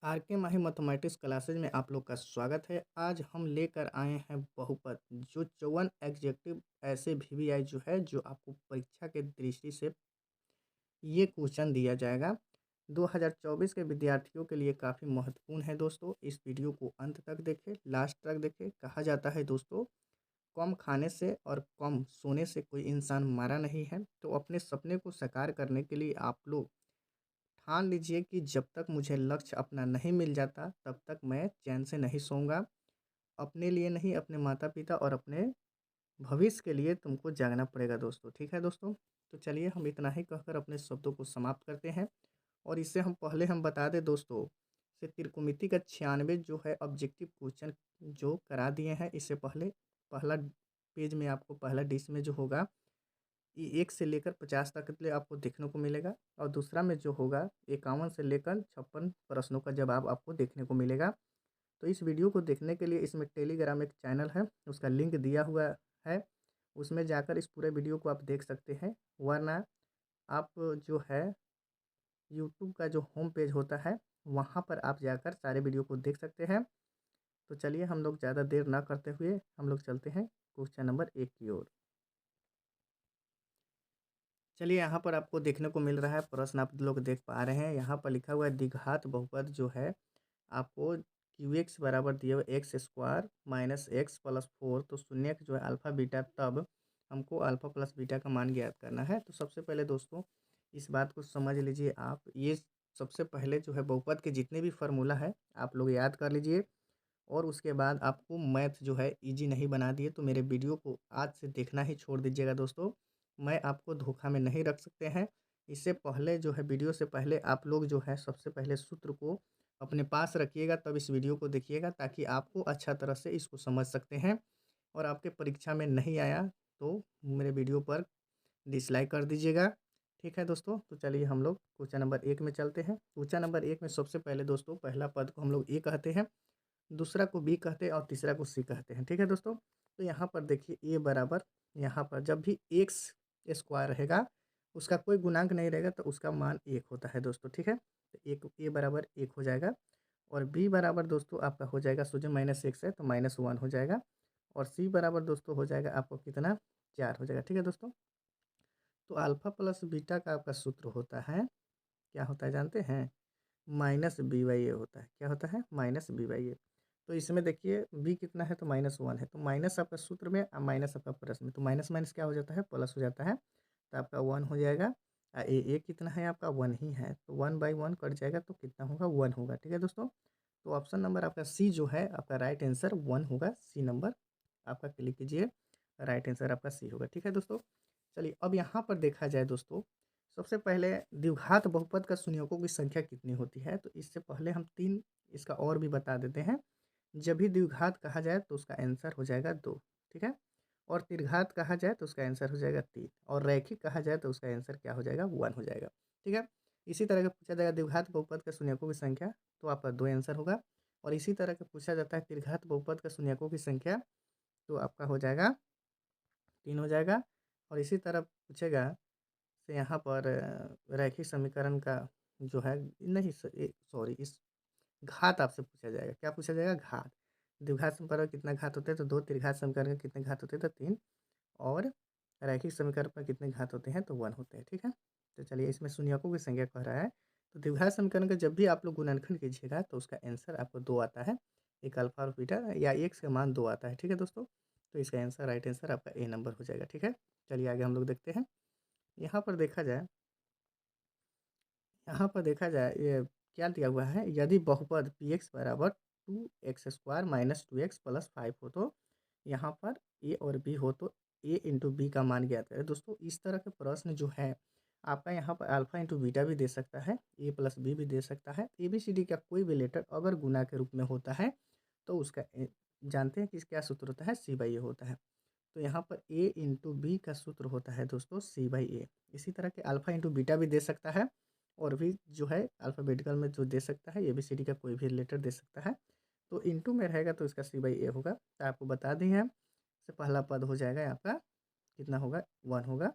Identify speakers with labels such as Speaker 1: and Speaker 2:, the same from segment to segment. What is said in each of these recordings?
Speaker 1: Are के माही mathematics classes में आप लोग का स्वागत है। आज हम लेकर आए हैं बहुपद जो 54 एग्जेक्टिव ऐसे वीवीआई जो है जो आपको परीक्षा के दृष्टि से ये क्वेश्चन दिया जाएगा। 2024 के विद्यार्थियों के लिए काफ़ी महत्वपूर्ण है दोस्तों। इस वीडियो को अंत तक देखें, लास्ट तक देखें। कहा जाता है दोस्तों, कम खाने से और कम सोने से कोई इंसान मरा नहीं है। तो अपने सपने को साकार करने के लिए आप लोग ठान लीजिए कि जब तक मुझे लक्ष्य अपना नहीं मिल जाता तब तक मैं चैन से नहीं सोऊंगा। अपने लिए नहीं, अपने माता-पिता और अपने भविष्य के लिए तुमको जागना पड़ेगा दोस्तों। ठीक है दोस्तों? तो चलिए हम इतना ही कहकर अपने शब्दों को समाप्त करते हैं। और इससे हम पहले हम बता दें दोस्तों, से त्रिकोणमिति का 96 जो है ऑब्जेक्टिव क्वेश्चन जो करा दिए हैं। इससे पहले पहला पेज में आपको पहला डिश में जो होगा ये 1 से लेकर 50 तक के लिए आपको देखने को मिलेगा। और दूसरा में जो होगा 51 से लेकर 56 प्रश्नों का जवाब आपको देखने को मिलेगा। तो इस वीडियो को देखने के लिए इसमें टेलीग्राम एक चैनल है, उसका लिंक दिया हुआ है। उसमें जाकर इस पूरे वीडियो को आप देख सकते हैं। वरना आप जो है यूट्यूब का जो होम पेज होता है वहाँ पर आप जाकर सारे वीडियो को देख सकते हैं। तो चलिए हम लोग ज़्यादा देर ना करते हुए हम लोग चलते हैं क्वेश्चन नंबर 1 की ओर। चलिए यहाँ पर आपको देखने को मिल रहा है प्रश्न, आप लोग देख पा रहे हैं। यहाँ पर लिखा हुआ है द्विघात बहुपद जो है आपको क्यू एक्स बराबर दिया हुआ x square minus x plus 4। तो शून्य जो है अल्फ़ा बीटा, तब हमको अल्फ़ा प्लस बीटा का मान ज्ञात करना है। तो सबसे पहले दोस्तों इस बात को समझ लीजिए आप। ये सबसे पहले जो है बहुपद के जितने भी फार्मूला है आप लोग याद कर लीजिए। और उसके बाद आपको मैथ जो है इजी नहीं बना दिए तो मेरे वीडियो को आज से देखना ही छोड़ दीजिएगा दोस्तों। मैं आपको धोखा में नहीं रख सकते हैं। इससे पहले जो है वीडियो से पहले आप लोग जो है सबसे पहले सूत्र को अपने पास रखिएगा, तब इस वीडियो को देखिएगा ताकि आपको अच्छा तरह से इसको समझ सकते हैं। और आपके परीक्षा में नहीं आया तो मेरे वीडियो पर डिसलाइक कर दीजिएगा। ठीक है दोस्तों? तो चलिए हम लोग क्वेश्चन नंबर 1 में चलते हैं। क्वेश्चन नंबर 1 में सबसे पहले दोस्तों पहला पद को हम लोग ए कहते हैं, दूसरा को बी कहते हैं और तीसरा को सी कहते हैं। ठीक है दोस्तों? तो यहाँ पर देखिए ए बराबर, यहाँ पर जब भी एक्स स्क्वायर रहेगा उसका कोई गुणांक नहीं रहेगा तो उसका मान 1 होता है दोस्तों। ठीक है? तो एक ए बराबर 1 हो जाएगा। और बी बराबर दोस्तों आपका हो जाएगा, सोचिए माइनस एक्स है तो -1 हो जाएगा। और सी बराबर दोस्तों हो जाएगा आपको कितना, 4 हो जाएगा। ठीक है दोस्तों? तो अल्फ़ा प्लस बीटा का आपका सूत्र होता है, क्या होता है जानते हैं? माइनस बी बाई ए होता है। क्या होता है? माइनस बी बाई ए। तो इसमें देखिए बी कितना है तो -1 है, तो माइनस आपका सूत्र में माइनस आपका प्लस में, तो माइनस माइनस क्या हो जाता है, प्लस हो जाता है। तो आपका 1 हो जाएगा। ए कितना है आपका, 1 ही है, तो 1/1 कट जाएगा तो कितना होगा, 1 होगा। ठीक है दोस्तों? तो ऑप्शन नंबर आपका सी जो है आपका राइट आंसर 1 होगा। सी नंबर आपका क्लिक कीजिए, राइट आंसर आपका सी होगा। ठीक है दोस्तों? चलिए अब यहाँ पर देखा जाए दोस्तों, सबसे पहले द्विघात बहुपद का शून्यकों की संख्या कितनी होती है। तो इससे पहले हम 3 इसका और भी बता देते हैं। जब भी द्विघात कहा जाए तो उसका आंसर हो जाएगा 2। ठीक है? और त्रिघात कहा जाए तो उसका आंसर हो जाएगा 3। और रैखिक कहा जाए तो उसका आंसर क्या हो जाएगा, 1 हो जाएगा। ठीक है? इसी तरह का पूछा जाएगा द्विघात बहुपद का शून्यकों की संख्या, तो आपका 2 आंसर होगा। और इसी तरह का पूछा जाता है त्रिघात बहुपद का शून्यकों की संख्या, तो आपका हो जाएगा 3 हो जाएगा। और इसी तरह पूछेगा तो यहाँ पर रैखिक समीकरण का जो है, नहीं सॉरी, इस घात आपसे पूछा जाएगा। क्या पूछा जाएगा, घात। द्विघात समीकरण में कितना घात होते हैं तो 2, त्रिघात समीकरण में कितने घात होते हैं तो 3, और रैखिक समीकरण पर कितने घात होते हैं तो 1 होते हैं। ठीक है? तो चलिए इसमें शून्यकों की संख्या कह रहा है। तो द्विघात समीकरण का जब भी आप लोग गुणनखंड कीजिएगा तो उसका आंसर आपको 2 आता है। एक अल्फा और बीटा या एक्स का मान 2 आता है। ठीक है दोस्तों? तो इसका आंसर, राइट आंसर आपका ए नंबर हो जाएगा। ठीक है? चलिए आगे हम लोग देखते हैं। यहाँ पर देखा जाए, ये क्या दिया हुआ है, यदि बहुपद पी एक्स बराबर 2x² माइनस 2x प्लस 5 हो तो यहाँ पर ए और बी हो तो ए इंटू बी का मान ज्ञात करें। दोस्तों इस तरह के प्रश्न जो है आपका यहाँ पर अल्फा इंटू बीटा भी दे सकता है, ए प्लस बी भी दे सकता है। ए बी सी डी का कोई भी लेटर अगर गुना के रूप में होता है तो उसका जानते हैं कि क्या सूत्र होता है, सी बाई ए होता है। तो यहाँ पर ए इंटू बी का सूत्र होता है दोस्तों सी बाई ए। इसी तरह के अल्फा इंटू बीटा भी दे सकता है, और भी जो है अल्फ़ाबेटिकल में जो दे सकता है, एबीसीडी का कोई भी लेटर दे सकता है। तो इंटू में रहेगा तो इसका सी बाई ए होगा। तो आपको बता दें हम, से पहला पद हो जाएगा आपका कितना होगा, 1 होगा।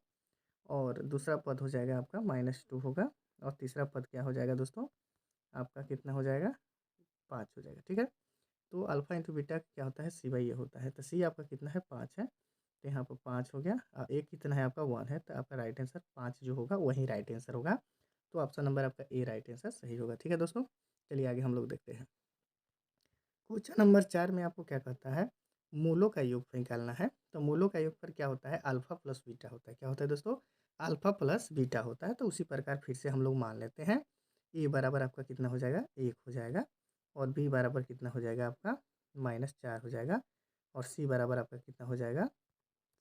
Speaker 1: और दूसरा पद हो जाएगा आपका -2 होगा। और तीसरा पद क्या हो जाएगा दोस्तों, आपका कितना हो जाएगा, 5 हो जाएगा, ठीक है। तो अल्फ़ा इंटू बीटा क्या होता है, सी बाई ए होता है। तो सी आपका कितना है, 5 है। तो यहाँ पर 5 हो गया। ए कितना है आपका, 1 है। तो आपका राइट आंसर 5 जो होगा वही राइट आंसर होगा। तो ऑप्शन नंबर आपका ए राइट आंसर सही होगा, ठीक है दोस्तों। चलिए आगे हम लोग देखते हैं। क्वेश्चन नंबर 4 में आपको क्या कहता है, मूलों का योगफल निकालना है। तो मूलों का योगफल क्या होता है, अल्फ़ा प्लस बीटा होता है। क्या होता है दोस्तों, अल्फ़ा प्लस बीटा होता है। तो उसी प्रकार फिर से हम लोग मान लेते हैं। ए बराबर आपका कितना हो जाएगा, 1 हो जाएगा। और बी बराबर कितना हो जाएगा आपका, -4 हो जाएगा। और सी बराबर आपका कितना हो जाएगा,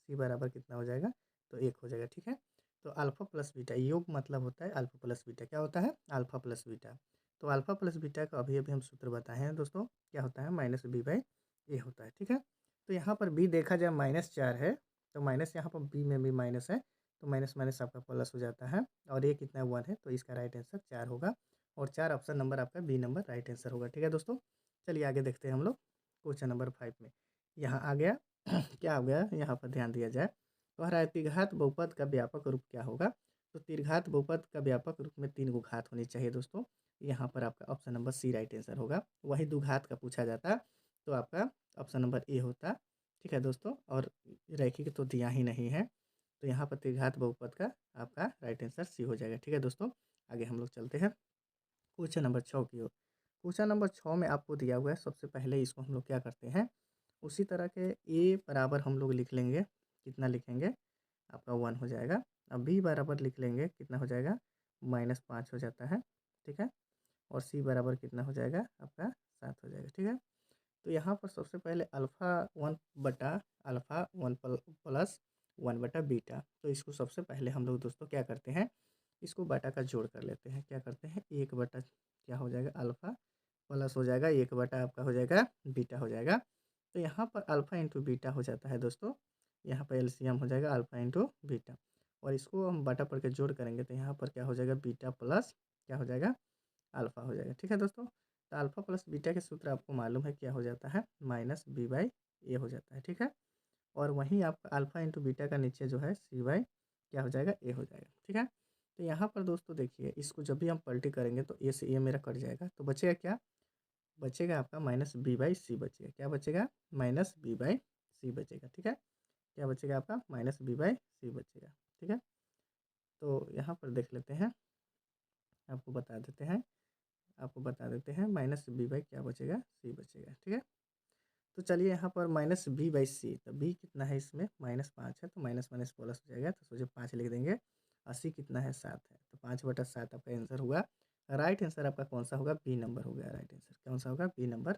Speaker 1: सी बराबर कितना हो जाएगा, तो 1 हो जाएगा, ठीक है। तो अल्फ़ा प्लस बीटा योग मतलब होता है अल्फ़ा प्लस बीटा। क्या होता है, अल्फ़ा प्लस बीटा। तो अल्फ़ा प्लस बीटा का अभी-अभी हम सूत्र बताए हैं दोस्तों, क्या होता है, -b/a होता है, ठीक है। तो यहाँ पर b देखा जाए -4 है, तो माइनस यहाँ पर b में भी माइनस है, तो माइनस माइनस आपका प्लस हो जाता है। और ये कितना 1 है, तो इसका राइट आंसर 4 होगा। और 4 ऑप्शन नंबर आपका बी नंबर राइट आंसर होगा, ठीक है दोस्तों। चलिए आगे देखते हैं हम लोग क्वेश्चन नंबर 5 में। यहाँ आ गया क्या हो गया, यहाँ पर ध्यान दिया जाए। तो हरा त्रिघात बहुपद का व्यापक रूप क्या होगा। तो त्रिघात बहुपद का व्यापक रूप में 3 गो घात होनी चाहिए दोस्तों। यहाँ पर आपका option number C right answer होगा। वही द्विघात का पूछा जाता तो आपका ऑप्शन नंबर ए होता, ठीक है दोस्तों। और रैखिक तो दिया ही नहीं है, तो यहाँ पर त्रिघात बहुपद का आपका राइट आंसर सी हो जाएगा, ठीक है दोस्तों। आगे हम लोग चलते हैं क्वेश्चन नंबर 6 की ओर। क्वेश्चन नंबर 6 में आपको दिया हुआ है, सबसे पहले इसको हम लोग क्या करते हैं, उसी तरह के ए बराबर हम लोग लिख लेंगे। कितना लिखेंगे, आपका 1 हो जाएगा। अब बी बराबर लिख लेंगे, कितना हो जाएगा, -5 हो जाता है, ठीक है। और सी बराबर कितना हो जाएगा आपका, 7 हो जाएगा, ठीक है। तो यहाँ पर सबसे पहले अल्फ़ा 1 प्लस 1/बीटा। तो इसको सबसे पहले हम लोग दोस्तों क्या करते हैं, इसको बटा का जोड़ कर लेते हैं। क्या करते हैं, 1 बटा क्या हो जाएगा, अल्फ़ा प्लस हो जाएगा 1 बटा आपका हो जाएगा बीटा हो जाएगा। तो यहाँ पर अल्फ़ा इंटू बीटा हो जाता है दोस्तों। यहाँ पर एलसीएम हो जाएगा अल्फ़ा इंटू बीटा। और इसको हम बटा पढ़ के जोड़ करेंगे, तो यहाँ पर क्या हो जाएगा, बीटा प्लस क्या हो जाएगा, अल्फ़ा हो जाएगा, ठीक है दोस्तों। तो अल्फ़ा प्लस बीटा के सूत्र आपको मालूम है क्या हो जाता है, -b/a हो जाता है, ठीक है। और वहीं आपका अल्फ़ा इंटू बीटा का नीचे जो है c/, क्या हो जाएगा, a हो जाएगा, ठीक है। तो यहाँ पर दोस्तों देखिए, इसको जब भी हम पलटी करेंगे तो a से a मेरा कट जाएगा, तो बचेगा क्या, बचेगा आपका -b/c बचेगा। क्या बचेगा, -b/c बचेगा, ठीक है। क्या बचेगा आपका, -b/c बचेगा, ठीक है। तो यहाँ पर देख लेते हैं, आपको बता देते हैं, -b/ क्या बचेगा, c बचेगा, ठीक है। तो चलिए यहाँ पर -b/c, तो b कितना है इसमें, -5 है, तो माइनस माइनस प्लस हो जाएगा, तो सोचिए 5 लिख देंगे। और c कितना है, 7 है, तो 5/7 आपका आंसर हुआ। राइट आंसर आपका कौन सा होगा, बी नंबर हो गया राइट आंसर। कौन सा होगा, बी नंबर